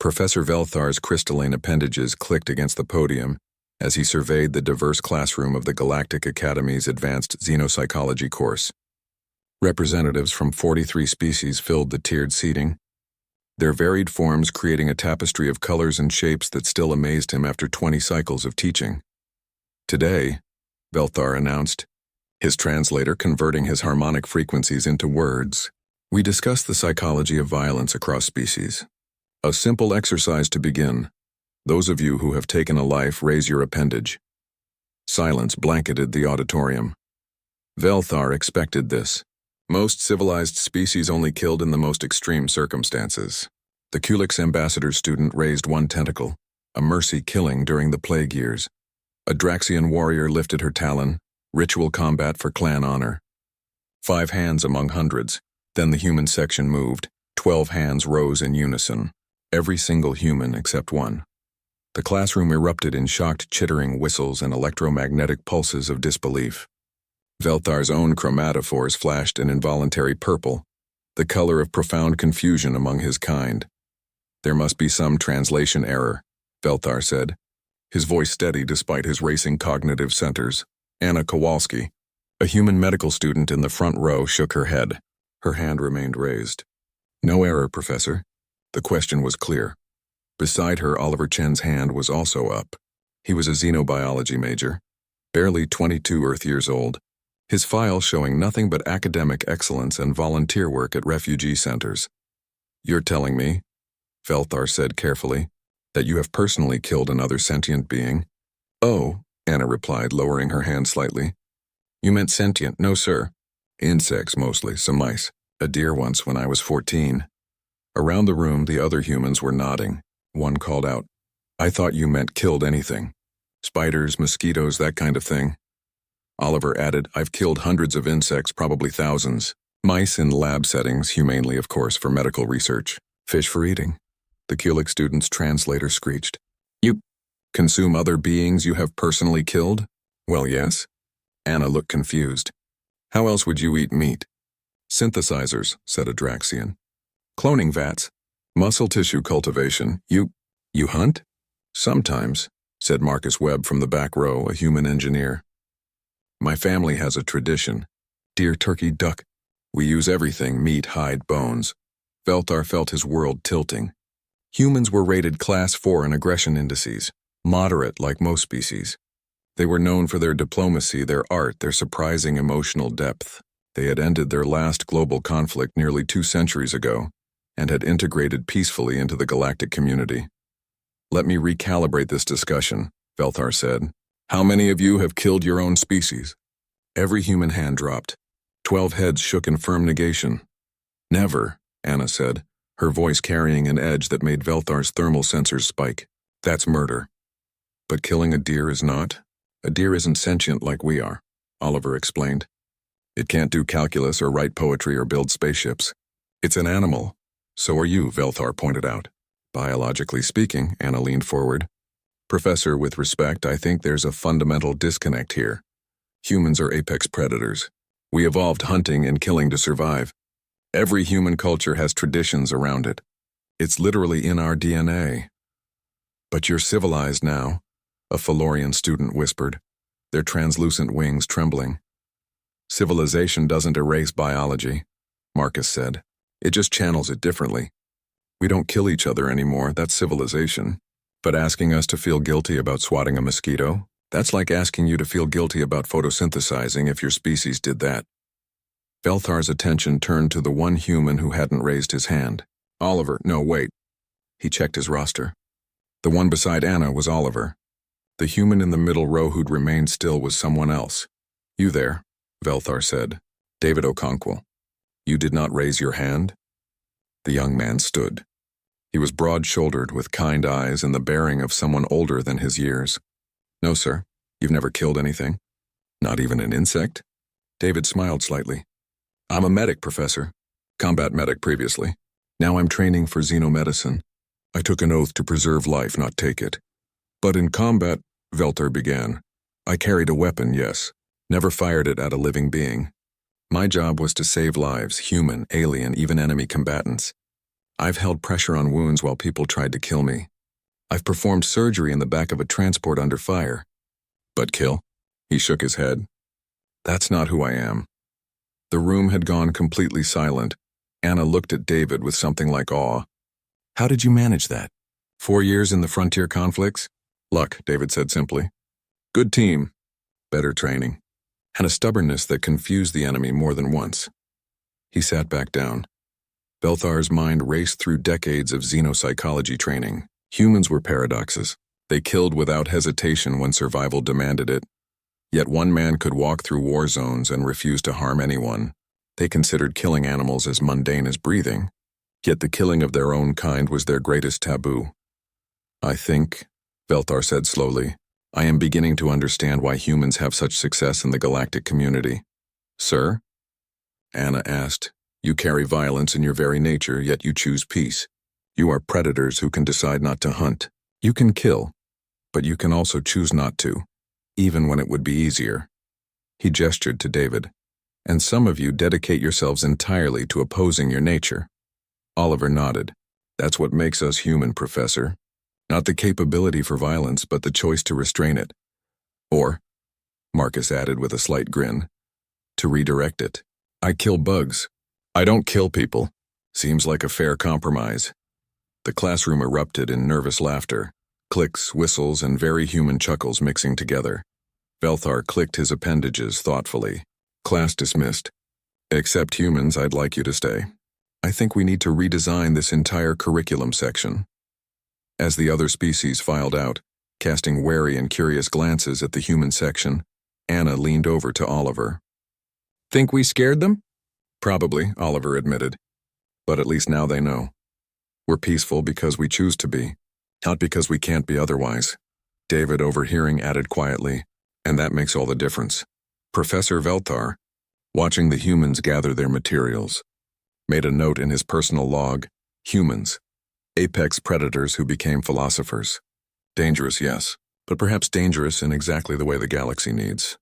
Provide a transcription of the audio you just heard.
Professor Velthar's crystalline appendages clicked against the podium as he surveyed the diverse classroom of the Galactic Academy's Advanced Xenopsychology course. Representatives from 43 species filled the tiered seating, their varied forms creating a tapestry of colors and shapes that still amazed him after 20 cycles of teaching. Today, Velthar announced, his translator converting his harmonic frequencies into words, we discuss the psychology of violence across species. A simple exercise to begin. Those of you who have taken a life, raise your appendage. Silence blanketed the auditorium. Velthar expected this. Most civilized species only killed in the most extreme circumstances. The Kulix ambassador's student raised one tentacle, a mercy killing during the plague years. A Draxian warrior lifted her talon, ritual combat for clan honor. 5 hands among hundreds. Then the human section moved. 12 hands rose in unison. Every single human except one. The classroom erupted in shocked chittering whistles and electromagnetic pulses of disbelief. Velthar's own chromatophores flashed an involuntary purple, the color of profound confusion among his kind. There must be some translation error, Velthar said, his voice steady despite his racing cognitive centers. Anna Kowalski, a human medical student in the front row, shook her head. Her hand remained raised. No error, Professor. The question was clear. Beside her, Oliver Chen's hand was also up. He was a xenobiology major, barely 22 Earth years old, his file showing nothing but academic excellence and volunteer work at refugee centers. You're telling me, Velthar said carefully, that you have personally killed another sentient being? Oh, Anna replied, lowering her hand slightly. You meant sentient? No, sir. Insects mostly, some mice. A deer once when I was 14. Around the room, the other humans were nodding. One called out, I thought you meant killed anything. Spiders, mosquitoes, that kind of thing. Oliver added, I've killed hundreds of insects, probably thousands. Mice in lab settings, humanely of course, for medical research. Fish for eating. The Kulik student's translator screeched. You consume other beings you have personally killed? Well, yes. Anna looked confused. How else would you eat meat? Synthesizers, said a Draxian. Cloning vats. Muscle tissue cultivation. You hunt? Sometimes, said Marcus Webb from the back row, a human engineer. My family has a tradition. Deer, turkey, duck. We use everything, meat, hide, bones. Velthar felt his world tilting. Humans were rated Class 4 in aggression indices, moderate like most species. They were known for their diplomacy, their art, their surprising emotional depth. They had ended their last global conflict nearly 2 centuries ago and had integrated peacefully into the galactic community. Let me recalibrate this discussion, Velthar said. How many of you have killed your own species? Every human hand dropped. 12 heads shook in firm negation. Never, Anna said, her voice carrying an edge that made Velthar's thermal sensors spike. That's murder. But killing a deer is not. A deer isn't sentient like we are, Oliver explained. It can't do calculus or write poetry or build spaceships. It's an animal. So are you, Velthar pointed out. Biologically speaking, Anna leaned forward. Professor, with respect, I think there's a fundamental disconnect here. Humans are apex predators. We evolved hunting and killing to survive. Every human culture has traditions around it. It's literally in our DNA. But you're civilized now, a Felorian student whispered, their translucent wings trembling. Civilization doesn't erase biology, Marcus said. It just channels it differently. We don't kill each other anymore, that's civilization. But asking us to feel guilty about swatting a mosquito, that's like asking you to feel guilty about photosynthesizing if your species did that. Velthar's attention turned to the one human who hadn't raised his hand. Oliver, no, wait. He checked his roster. The one beside Anna was Oliver. The human in the middle row who'd remained still was someone else. You there, Velthar said. David Okonkwo. You did not raise your hand? The young man stood. He was broad-shouldered with kind eyes and the bearing of someone older than his years. No, sir. You've never killed anything? Not even an insect? David smiled slightly. I'm a medic, Professor. Combat medic previously. Now I'm training for xenomedicine. I took an oath to preserve life, not take it. But in combat, Velthar began. I carried a weapon, yes. Never fired it at a living being. My job was to save lives, human, alien, even enemy combatants. I've held pressure on wounds while people tried to kill me. I've performed surgery in the back of a transport under fire. But kill? He shook his head. That's not who I am. The room had gone completely silent. Anna looked at David with something like awe. How did you manage that? 4 years in the frontier conflicts? Luck, David said simply. Good team, better training, and a stubbornness that confused the enemy more than once. He sat back down. Belthar's mind raced through decades of xenopsychology training. Humans were paradoxes. They killed without hesitation when survival demanded it. Yet one man could walk through war zones and refuse to harm anyone. They considered killing animals as mundane as breathing. Yet the killing of their own kind was their greatest taboo. I think, Belthar said slowly, I am beginning to understand why humans have such success in the galactic community. Sir? Anna asked. You carry violence in your very nature, yet you choose peace. You are predators who can decide not to hunt. You can kill, but you can also choose not to, even when it would be easier. He gestured to David. And some of you dedicate yourselves entirely to opposing your nature. Oliver nodded. That's what makes us human, Professor. Not the capability for violence, but the choice to restrain it. Or, Marcus added with a slight grin, to redirect it. I kill bugs. I don't kill people. Seems like a fair compromise. The classroom erupted in nervous laughter, clicks, whistles, and very human chuckles mixing together. Belthar clicked his appendages thoughtfully. Class dismissed. Except humans, I'd like you to stay. I think we need to redesign this entire curriculum section. As the other species filed out, casting wary and curious glances at the human section, Anna leaned over to Oliver. Think we scared them? Probably, Oliver admitted. But at least now they know. We're peaceful because we choose to be, not because we can't be otherwise. David, overhearing, added quietly, and that makes all the difference. Professor Belthar, watching the humans gather their materials, made a note in his personal log, humans, apex predators who became philosophers. Dangerous, yes, but perhaps dangerous in exactly the way the galaxy needs.